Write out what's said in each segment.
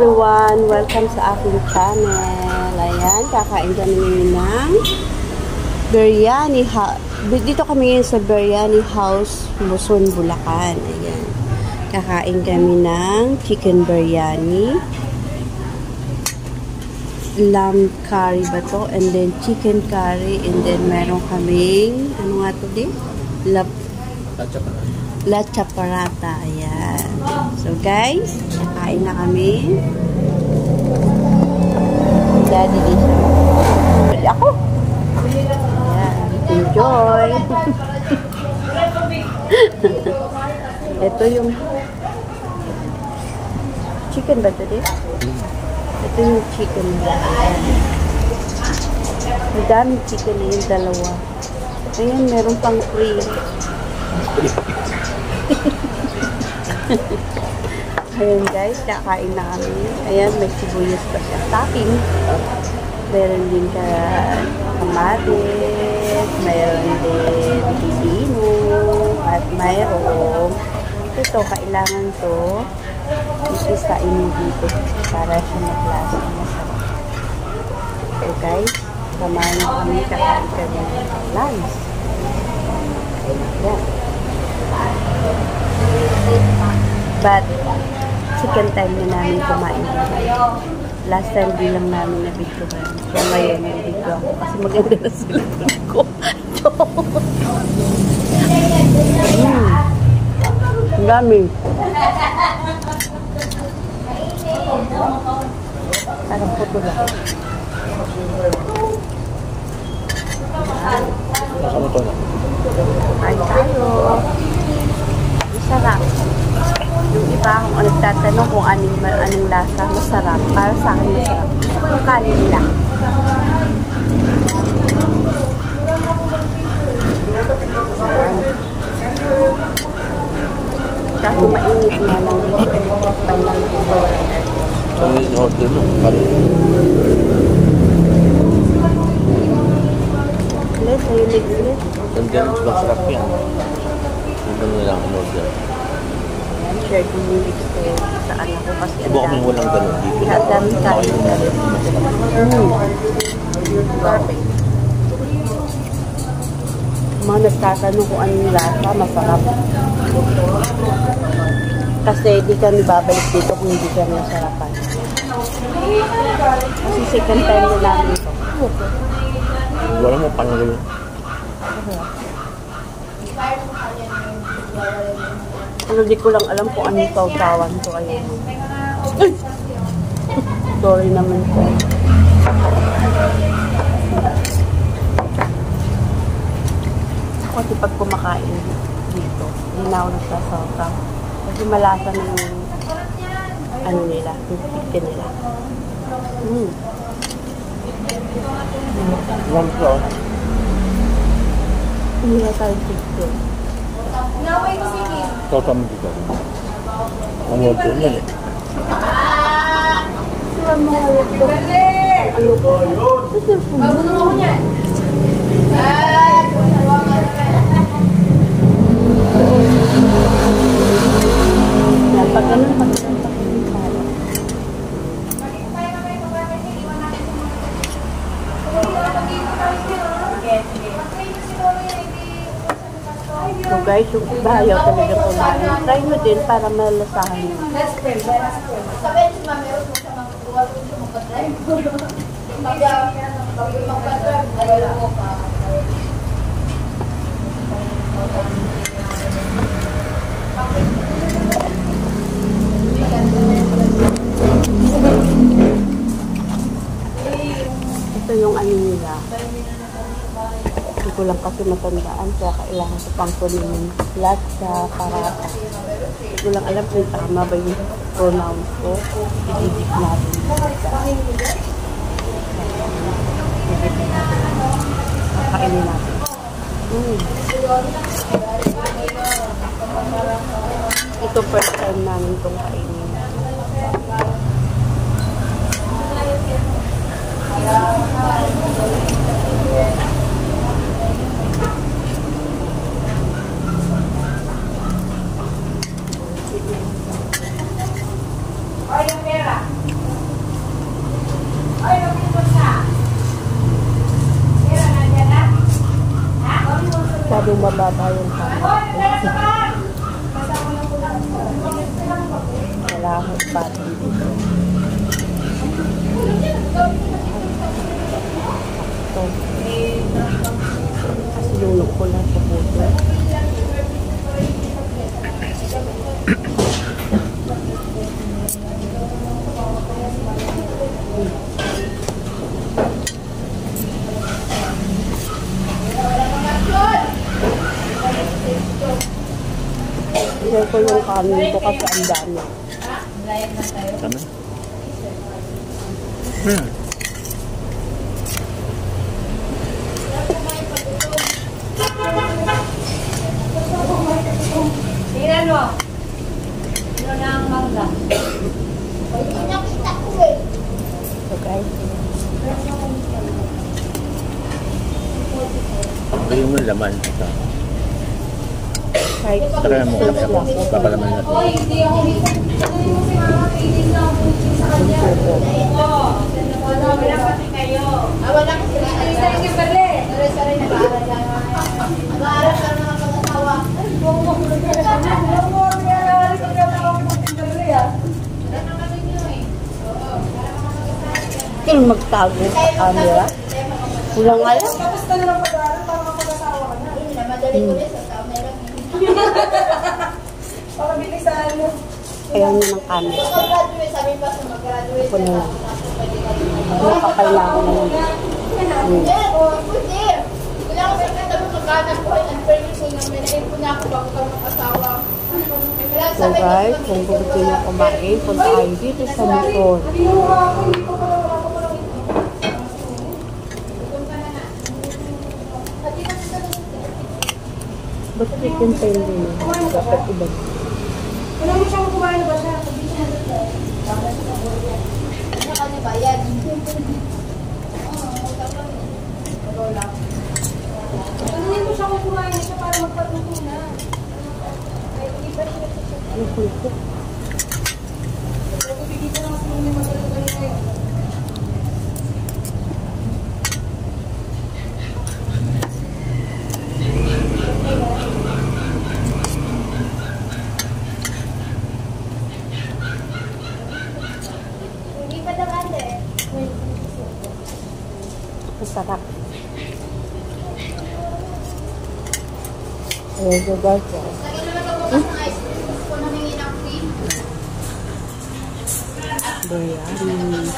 everyone! Welcome sa aking channel. Ayan, kakain kami ng biryani house. Dito kami ngayon sa biryani house, Muson, Bulacan. Ayan. Kakain kami ng chicken biryani. Lamb curry ba to? And then chicken curry. And then meron kaming, ano nga to din? Leche parata. Ayan. So guys, kain na kami. Daddy dito. Ako. Ayan. Enjoy. Ito yung chicken ba ito din? Ito yung chicken. Madaming chicken na yung dalawa. Ayan, meron pang free. Ayan guys, kakain na kami. Ayan, may sibuyas pa siya. Topping. Meron din kamatis. Meron din pipino. At mayroong ito, kailangan to isisain dito para siya maglasa masarap. So guys, samahan nyo kami, kakain kami ng lunch. Ayan. But, second time na namin kumain. Last time di lang namin nabidyohan. So, ngayon nabidyo ako kasi maganda na sila ko. Ang dami. Parang puto lang. Masama to na. Ay tayo. Masarap. Yung iba kung nagtatanong kung anong lasa, masarap. Para sa akin masarap. Yung kanin lang. Kasi mainit na lang dito. Saan yung order mo? Let's say ulit. Nandiyan, masarap yan. Nandiyan na lang ang order. Share ko yung mix ko sa anak ko kasi Subukan mo walang ganun dito. ang dami kain na rin. Perfect. Mga nagtatanong kung anong lasa, masarap. Kasi di kami babalik dito kung hindi kami nasarapan. Kasi second time na namin ito. Wala mo panalo. Ano, di ko lang alam kung anong tawtawan ko. Ayun. Sorry naman po. Kasi pag kumakain dito, hindi na ako nagsasawsaw. Kasi malasa na yung ano nila, yung chicken nila. Wala mo ito. Hindi na tayo chicken. Toto mo dito. Ang order yan eh. Sila mga ito. Ano ko? Ito po. Mabuno ako niyan. Pag ganun, pag ganun. So guys, yung iba ayaw talaga kumain. Try nyo din para malasahan nyo. Ito yung ano nila. Hindi ko lang kasi matandaan kaya kailangan ko pang kunin yung leche parata. Hindi ko lang alam kung tama ba yung pronounce ko. Ididip natin. Kakainin natin. Ito first time namin itong kainin. masyadong mababa yung camera. Wala akong battery dito. Ito. Kasi yung look ko lang sa photo. Share ko yung kanin ko kasi ang dami. Ano? Tingnan mo. Ano na ang mangga? So guys, Bigyan mo yung laman. Ito. kahit Tara mo. sauce lang. Papalaman natin. Hindi ako si Mama Pinis na ako sa kanya. Wala pati kayo. Wala kasi sila. Sorry, nag-aaral lang. Nag-aaral lang ng pag-asawa. Kailan magtago sa camera? Kulang nga lang. Tapos ka na lang pag-aaral para mapag-asawa ka na. Madali ko rin sa camera. Para bilisan mo. Ayaw niya ng camera. Pag-graduate, sabi pa sa mag-graduate. Ako na lang. Nakapal na ako na lang. Hindi, pwede. Wala ko sa kanta mo magkanan ko. Ang permission ng minayin ko na ako bago ka mag-asawa. So guys, kung gusto niyo kumain, punta kayo dito sa Muson. Ba't chicken tender na? Dapat iba. Wala mo siyang kumain na ba siya? Ano ka niya bayad? Tanungin mo siya kung kumain na siya para magpatuto na. Ay, hindi pa siya. Ang kulto. Pero kung dito na mas muna magpatuto ngayon. Hindi pa naman eh. Masarap. Ayan so guys. Lagi naman ako bukas ng ice cream. Gusto ko namingi ng cream. Biryani.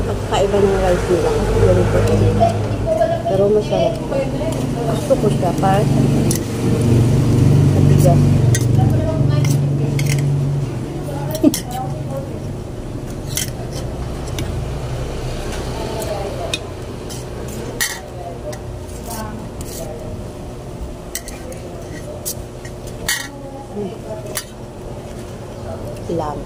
Pagkaiba ng rice nila kasi ganito. Pero masarap. Gusto ko siya para sa matigas. Lam.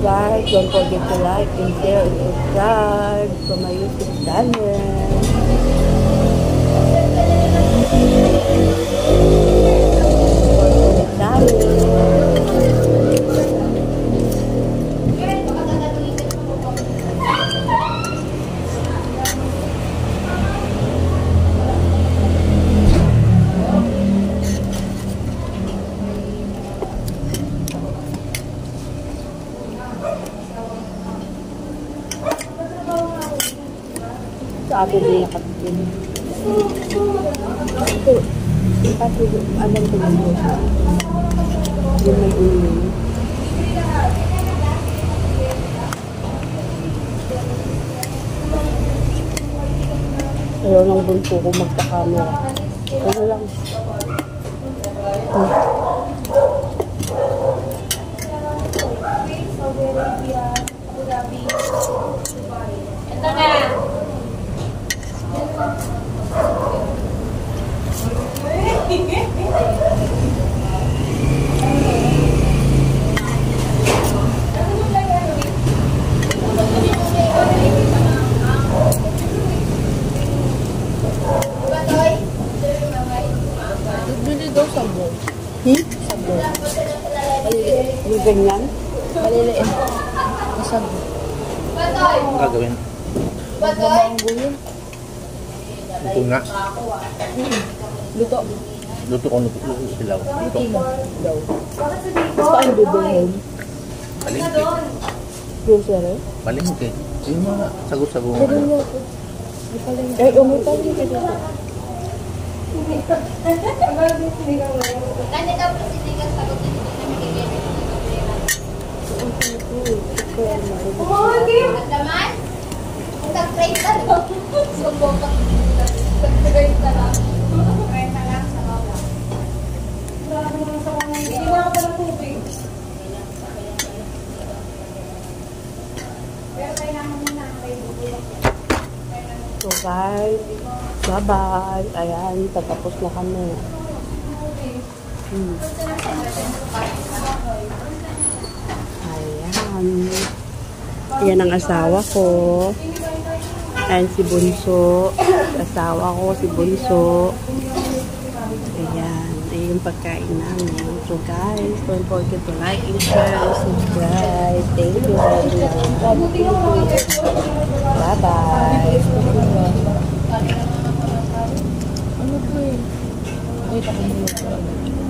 Guys, don't forget to like and share and subscribe to my YouTube channel. Sa atin din nakatitin. Ito, kasi alam ko lang yun. Yung may ulo. Ayaw ng bunso ko magka-camera. Ano lang. Ito na. Bili daw sabo. Sabo. Yung ganyan. Maliliit. Sabo. Ang gagawin. Mango yun. Luto nga. Luto. Luto ko silaw. Luto. Daw. Saan bibili? Palengke. Grocery? Palengke. Yung mga sagot-sagot. Eh, umutang ka dito. Kanya daw kasi hindi ka sagot na dito na magiging. At naman, nag-trade ka lang. Sumbong ka. Nag-trade ka lang. Trade na lang sa bawla. Hindi mo ako ng tubig. Pero kailangan mo na kayo bubulok. So guys, bye-bye. Ayan, tatapos na kami. Ayan. Yan ang asawa ko. Ayan si Bunso. Asawa ko si Bunso. Ayan. Ayan yung pagkain namin. So guys, don't forget to like and share and subscribe. Thank you very much. Bye-bye. Ano po eh? Wait, ako muna.